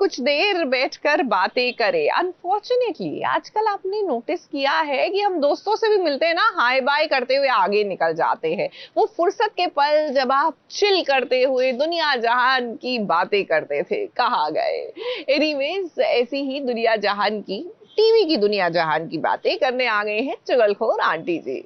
कुछ देर बैठकर बातें करें। अनफॉर्चुनेटली आजकल आपने नोटिस किया है कि हम दोस्तों से भी मिलते हैं ना, हाय बाय करते हुए आगे निकल जाते हैं। वो फुर्सत के पल जब आप चिल करते हुए दुनिया जहान की बातें करते थे कहाँ गए। एनीवेज, ऐसी ही दुनिया जहान की, टीवी की दुनिया जहान की बातें करने आ गए हैं चुगलखोर आंटी जी।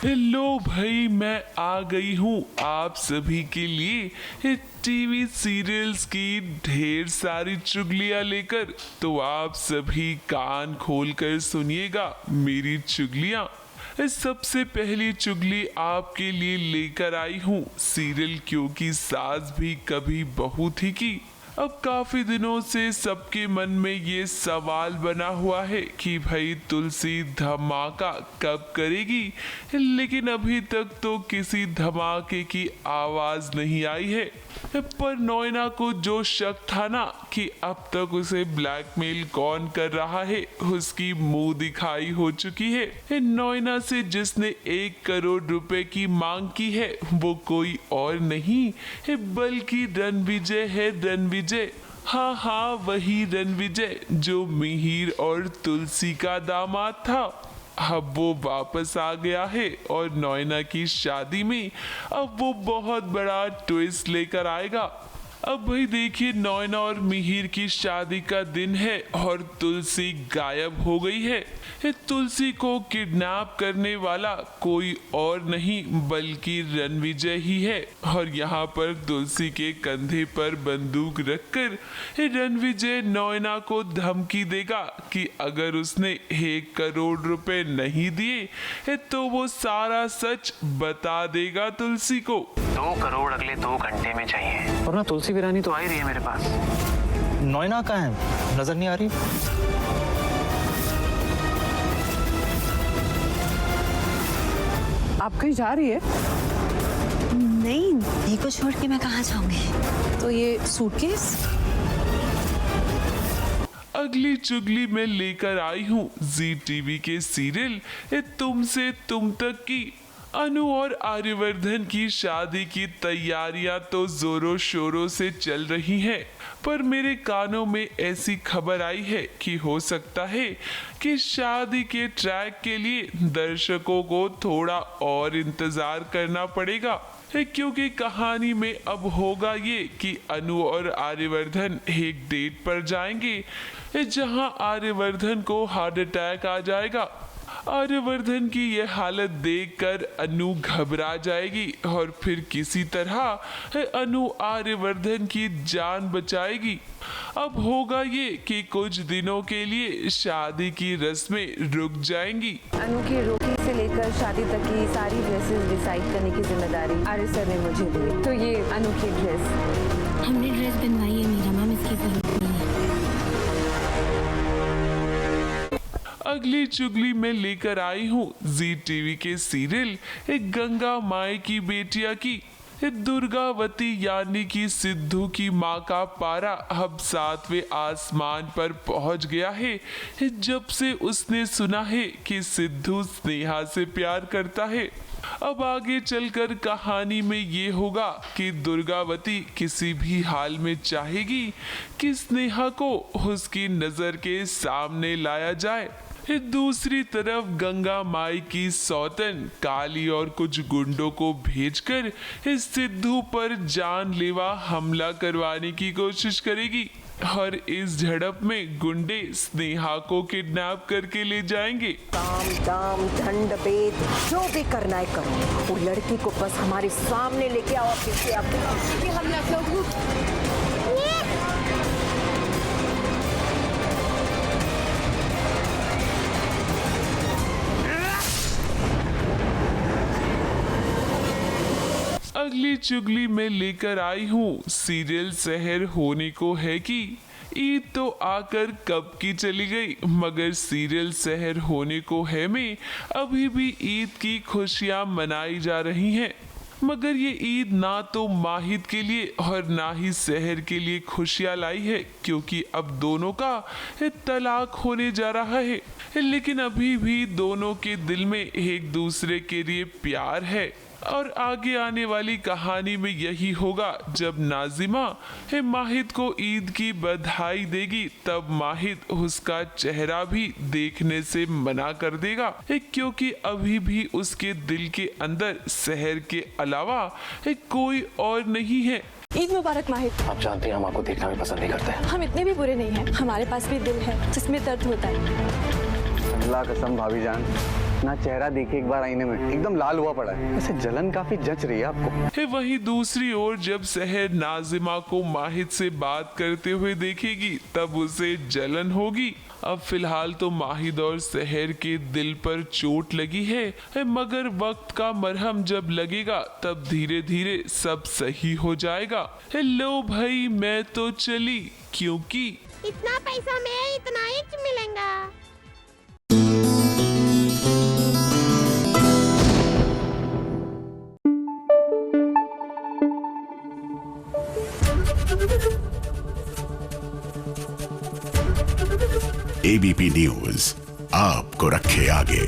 हेलो भाई, मैं आ गई हूँ आप सभी के लिए टीवी सीरियल्स की ढेर सारी चुगलियाँ लेकर। तो आप सभी कान खोलकर सुनिएगा मेरी चुगलियाँ। सबसे पहली चुगली आपके लिए लेकर आई हूँ सीरियल क्योंकि सास भी कभी बहू थी की। अब काफी दिनों से सबके मन में ये सवाल बना हुआ है कि भाई तुलसी धमाका कब करेगी, लेकिन अभी तक तो किसी धमाके की आवाज नहीं आई है। पर नोएना को जो शक था ना कि अब तक उसे ब्लैकमेल कौन कर रहा है, उसकी मुंह दिखाई हो चुकी है। नोएना से जिसने 1 करोड़ रुपए की मांग की है वो कोई और नहीं बल्कि रणविजय है। रणविजय, हाँ वही रणविजय जो मिहिर और तुलसी का दामाद था। अब वो वापस आ गया है और नोएना की शादी में अब वो बहुत बड़ा ट्विस्ट लेकर आएगा। अब भाई देखिए, नोएना और मिहिर की शादी का दिन है और तुलसी गायब हो गई है। तुलसी को किडनैप करने वाला कोई और नहीं बल्कि रणविजय ही है। और यहाँ पर तुलसी के कंधे पर बंदूक रखकर रणविजय नोएना को धमकी देगा कि अगर उसने 1 करोड़ रुपए नहीं दिए तो वो सारा सच बता देगा तुलसी को। 2 करोड़ अगले 2 घंटे में चाहिए। और ना तुलसी वीरानी तो आ ही रही है मेरे पास। नोएना कहाँ है, नजर नहीं आ रही। आप कहीं जा रही है? नहीं, ये को छोड़ के मैं कहाँ जाऊंगी। तो ये सूटकेस? अगली चुगली में लेकर आई हूँ जी टीवी के सीरियल तुमसे तुम तक की। अनु और आर्यवर्धन की शादी की तैयारियां तो जोरों शोरों से चल रही हैं, पर मेरे कानों में ऐसी खबर आई है कि हो सकता है कि शादी के ट्रैक के लिए दर्शकों को थोड़ा और इंतजार करना पड़ेगा, क्योंकि कहानी में अब होगा ये कि अनु और आर्यवर्धन एक डेट पर जाएंगे जहां आर्यवर्धन को हार्ट अटैक आ जाएगा। आर्यवर्धन की यह हालत देखकर अनु घबरा जाएगी और फिर किसी तरह अनु आर्यवर्धन की जान बचाएगी। अब होगा ये कि कुछ दिनों के लिए शादी की रस्में रुक जाएंगी। अनु की रोटी से लेकर शादी तक की सारी ड्रेसेस डिसाइड करने की जिम्मेदारी आर्य सर ने मुझे दी। तो ये अनु की ड्रेस। हमने ड्रेस बनवाई है मीरा मैम, इसकी जरूरत नहीं है। अगली चुगली में लेकर आई हूँ जी टीवी के सीरियल एक गंगा माई की बेटिया की। दुर्गावती यानी कि सिद्धू की माँ का पारा अब 7वें आसमान पर पहुंच गया है जब से उसने सुना है कि सिद्धू स्नेहा से प्यार करता है। अब आगे चलकर कहानी में ये होगा कि दुर्गावती किसी भी हाल में चाहेगी कि स्नेहा को उसकी नजर के सामने लाया जाए। दूसरी तरफ गंगा माई की सौतन काली और कुछ गुंडों को भेजकर इस सिद्धू पर जानलेवा हमला करवाने की कोशिश करेगी और इस झड़प में गुंडे स्नेहा को किडनैप करके ले जाएंगे। काम दाम दंड भेद जो भी करना है करो, वो लड़की को बस हमारे सामने लेके आओ। कैसे हमला अगली चुगली में लेकर आई हूँ सीरियल शहर होने को है कि ईद तो आकर कब की चली गई, मगर सीरियल शहर होने को है में अभी भी ईद की खुशियाँ मनाई जा रही हैं। मगर ये ईद ना तो माहिद के लिए और ना ही शहर के लिए खुशियाँ लाई है, क्योंकि अब दोनों का तलाक होने जा रहा है। लेकिन अभी भी दोनों के दिल में एक दूसरे के लिए प्यार है। और आगे आने वाली कहानी में यही होगा। जब नाजिमा माहिद को ईद की बधाई देगी तब माहिद उसका चेहरा भी देखने से मना कर देगा, क्योंकि अभी भी उसके दिल के अंदर सहर के अलावा कोई और नहीं है। ईद मुबारक माहिद। आप जानते हैं हम आपको देखना भी पसंद नहीं करते। हम इतने भी बुरे नहीं हैं, हमारे पास भी दिल है जिसमें दर्द होता है। अल्लाह कसम भाभी जान, ना चेहरा देखिए एक बार आईने में, एकदम लाल हुआ पड़ा है। वैसे जलन काफी जच रही है आपको। वहीं दूसरी ओर जब सहर नाजिमा को माहिद से बात करते हुए देखेगी तब उसे जलन होगी। अब फिलहाल तो माहिद और सहर के दिल पर चोट लगी है, मगर वक्त का मरहम जब लगेगा तब धीरे धीरे सब सही हो जाएगा। लो भाई मैं तो चली, क्योंकि इतना पैसा में इतना ही मिलेगा। एबीपी न्यूज आपको रखे आगे।